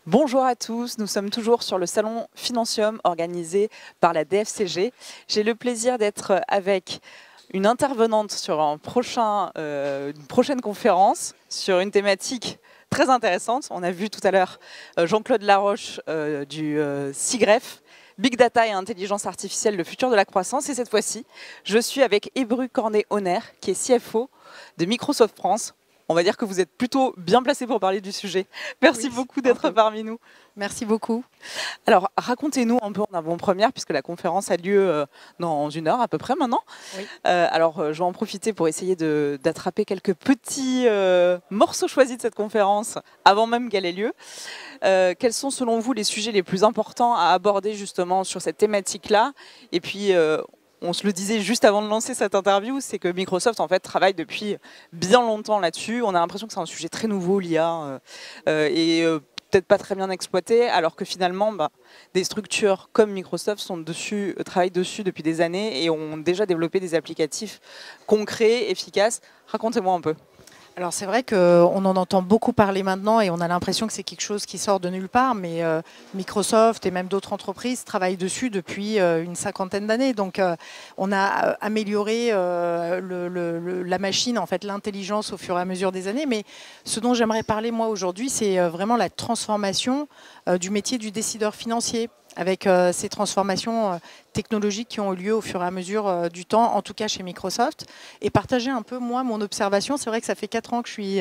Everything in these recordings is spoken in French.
Bonjour à tous, nous sommes toujours sur le salon Financium organisé par la DFCG. J'ai le plaisir d'être avec une intervenante sur une prochaine conférence sur une thématique très intéressante. On a vu tout à l'heure Jean-Claude Laroche du SIGREF, Big Data et Intelligence Artificielle, le futur de la croissance. Et cette fois-ci, je suis avec Ebru Cornet-Honner, qui est CFO de Microsoft France. On va dire que vous êtes plutôt bien placé pour parler du sujet. Merci beaucoup d'être parmi nous. Merci beaucoup. Alors, racontez-nous un peu en avant-première, puisque la conférence a lieu dans 1 heure à peu près maintenant. Oui. Je vais en profiter pour essayer d'attraper quelques petits morceaux choisis de cette conférence avant même qu'elle ait lieu. Quels sont selon vous les sujets les plus importants à aborder justement sur cette thématique-là? Et puis, on se le disait juste avant de lancer cette interview, c'est que Microsoft en fait travaille depuis bien longtemps là-dessus. On a l'impression que c'est un sujet très nouveau, l'IA, peut-être pas très bien exploité, alors que finalement, des structures comme Microsoft travaillent dessus depuis des années et ont déjà développé des applicatifs concrets, efficaces. Racontez-moi un peu. Alors c'est vrai qu'on en entend beaucoup parler maintenant et on a l'impression que c'est quelque chose qui sort de nulle part, mais Microsoft et même d'autres entreprises travaillent dessus depuis une 50aine d'années. Donc on a amélioré la machine, en fait l'intelligence au fur et à mesure des années. Mais ce dont j'aimerais parler moi aujourd'hui, c'est vraiment la transformation du métier du décideur financier, avec ces transformations technologiques qui ont eu lieu au fur et à mesure du temps, en tout cas chez Microsoft, et partager un peu, moi, mon observation. C'est vrai que ça fait 4 ans que je suis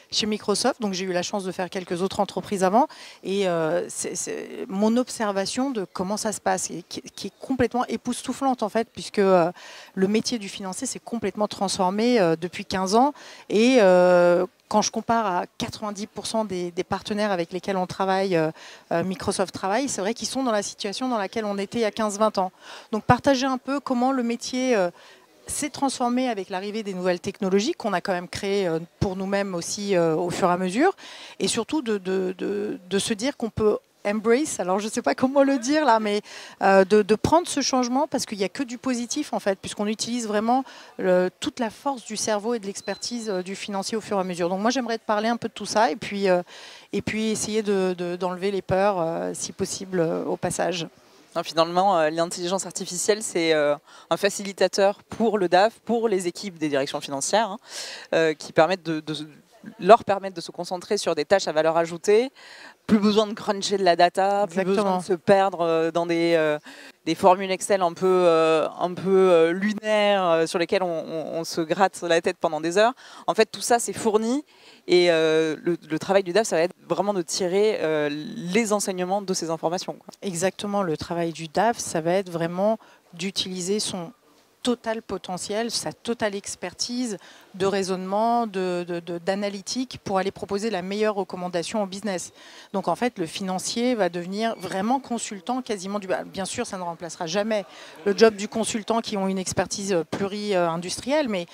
chez Microsoft, donc j'ai eu la chance de faire quelques autres entreprises avant, et c'est mon observation de comment ça se passe, et qui est complètement époustouflante, en fait, puisque le métier du financier s'est complètement transformé depuis 15 ans, et quand je compare à 90% des partenaires avec lesquels on travaille, Microsoft travaille, c'est vrai qu'ils sont dans la situation dans laquelle on était il y a 15-20 ans. Donc partager un peu comment le métier s'est transformé avec l'arrivée des nouvelles technologies qu'on a quand même créées pour nous-mêmes aussi au fur et à mesure, et surtout de se dire qu'on peut embrace, alors je ne sais pas comment le dire là, mais de prendre ce changement, parce qu'il n'y a que du positif en fait, puisqu'on utilise vraiment toute la force du cerveau et de l'expertise du financier au fur et à mesure. Donc moi j'aimerais te parler un peu de tout ça, et puis essayer d'enlever les peurs si possible au passage. Finalement, l'intelligence artificielle, c'est un facilitateur pour le DAF, pour les équipes des directions financières, qui leur permettent de se concentrer sur des tâches à valeur ajoutée. Plus besoin de cruncher de la data, plus besoin de se perdre dans des formules Excel un peu lunaires sur lesquelles on se gratte la tête pendant des heures. En fait, tout ça, c'est fourni. Et le travail du DAF, ça va être vraiment de tirer les enseignements de ces informations, quoi. Exactement, le travail du DAF, ça va être vraiment d'utiliser son total potentiel, sa totale expertise de raisonnement, d'analytique pour aller proposer la meilleure recommandation au business. Donc en fait, le financier va devenir vraiment consultant quasiment bien sûr, ça ne remplacera jamais le job du consultant qui ont une expertise pluri-industrielle, mais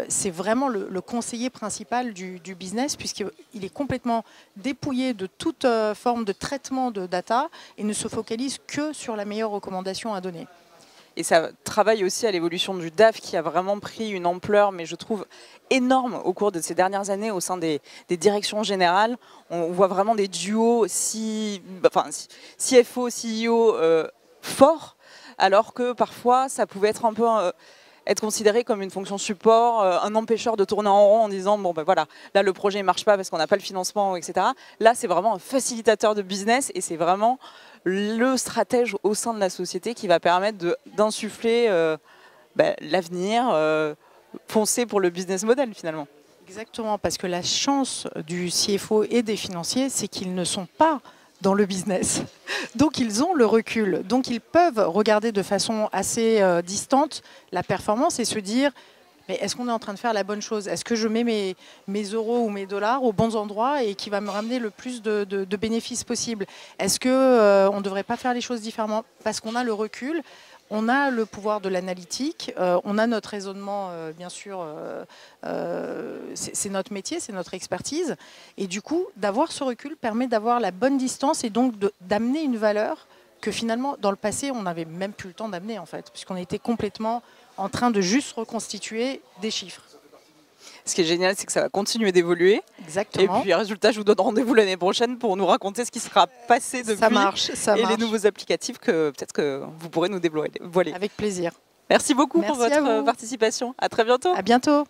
c'est vraiment le conseiller principal du business, puisqu'il est complètement dépouillé de toute forme de traitement de data et ne se focalise que sur la meilleure recommandation à donner. Et ça travaille aussi à l'évolution du DAF qui a vraiment pris une ampleur, mais je trouve énorme au cours de ces dernières années au sein des directions générales. On voit vraiment des duos CFO, CEO forts, alors que parfois ça pouvait être un peu être considéré comme une fonction support, un empêcheur de tourner en rond en disant bon ben voilà, là le projet ne marche pas parce qu'on n'a pas le financement, etc. Là c'est vraiment un facilitateur de business et c'est vraiment le stratège au sein de la société qui va permettre d'insuffler l'avenir, foncer pour le business model finalement. Exactement, parce que la chance du CFO et des financiers, c'est qu'ils ne sont pas dans le business. Donc ils ont le recul. Donc ils peuvent regarder de façon assez distante la performance et se dire mais est-ce qu'on est en train de faire la bonne chose? Est-ce que je mets mes euros ou mes dollars aux bons endroits et qui va me ramener le plus de bénéfices possible? Est-ce qu'on ne devrait pas faire les choses différemment? Parce qu'on a le recul, on a le pouvoir de l'analytique, on a notre raisonnement, bien sûr, c'est notre métier, c'est notre expertise. Et du coup, d'avoir ce recul permet d'avoir la bonne distance et donc d'amener une valeur que finalement, dans le passé, on n'avait même plus le temps d'amener, en fait, puisqu'on était complètement en train de juste reconstituer des chiffres. Ce qui est génial, c'est que ça va continuer d'évoluer. Exactement. Et puis, résultat, je vous donne rendez-vous l'année prochaine pour nous raconter ce qui sera passé depuis. Ça marche, ça marche. Les nouveaux applicatifs que peut-être que vous pourrez nous dévoiler. Avec plaisir. Merci beaucoup pour Merci votre participation. À très bientôt. À bientôt.